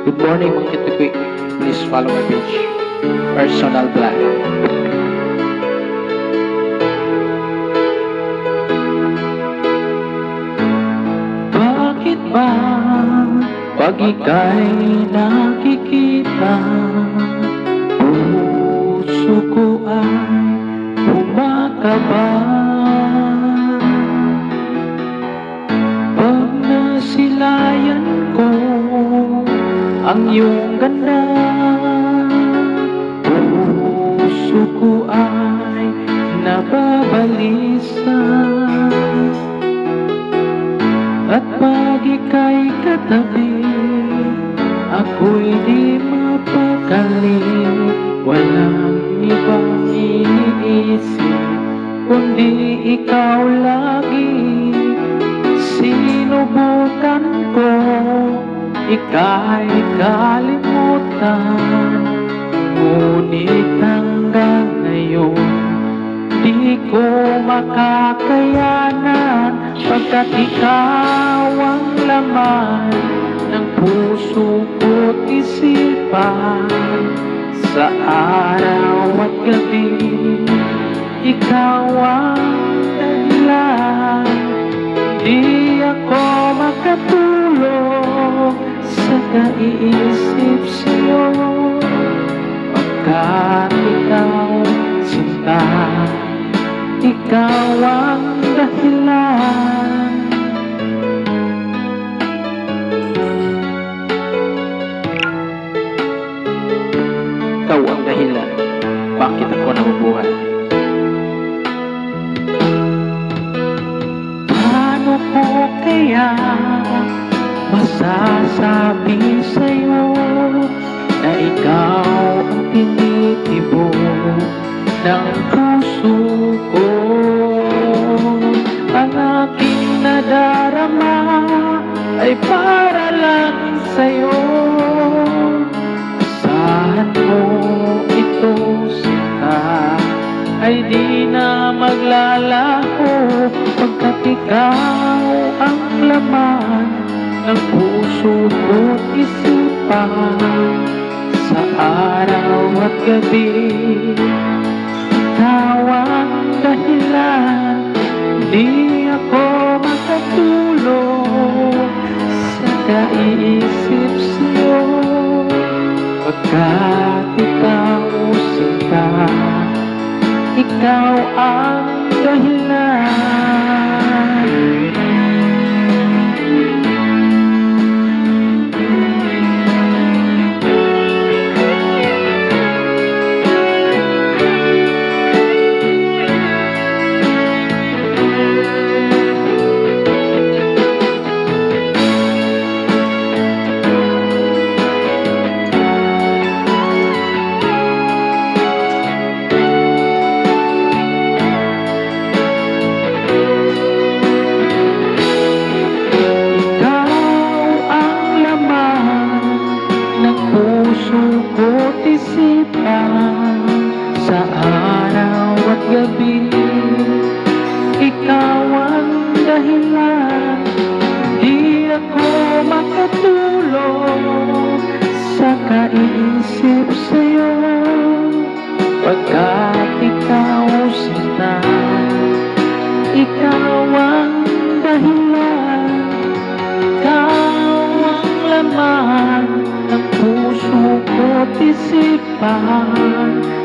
Good morning mga kitukwi. Please follow my page. Personal Vlog. Bakit ba pag ika'y nakikita, puso ko ay kumakaba? Pag nasilayan ko ang iyong ganda, puso ko ay nababalisa. At pag ika'y katabi, ako'y di mapakali. Walang ibang iniisip kundi ikaw lagi. Sinubukan ko ika'y kalimutan, ngunit hanggang ngayon di ko makakayanan, pagkat ikaw ang laman ng puso ko't isipan. Sa araw at gabi, ikaw ang dahilan. Di ako makatulog sa kaiisip sa'yo, pagkat ikaw sinta, ikaw ang dahilan. Ikaw ang dahilan bakit ako nabubuhay. Paano ko kaya masasabi sa'yo na ikaw ang tinitibok ng puso ko? Ang aking nadarama ay para lang sa'yo. Asahan mo ito, sinta, ay di na maglalaho, pagkat ikaw ang laman ng puso ko't isipan. Sa araw at gabi, ikaw ang dahilan. Di ako makatulog sa kaiisip sa'yo, pagkat ikaw sinta, ikaw ang dahilan. Sa araw at gabi, ikaw ang dahilan. Di ako makatulog sa kaiisip sa'yo, pagkat ikaw sinta, ikaw ang dahilan. Ikaw ang laman ng puso ko't isipan.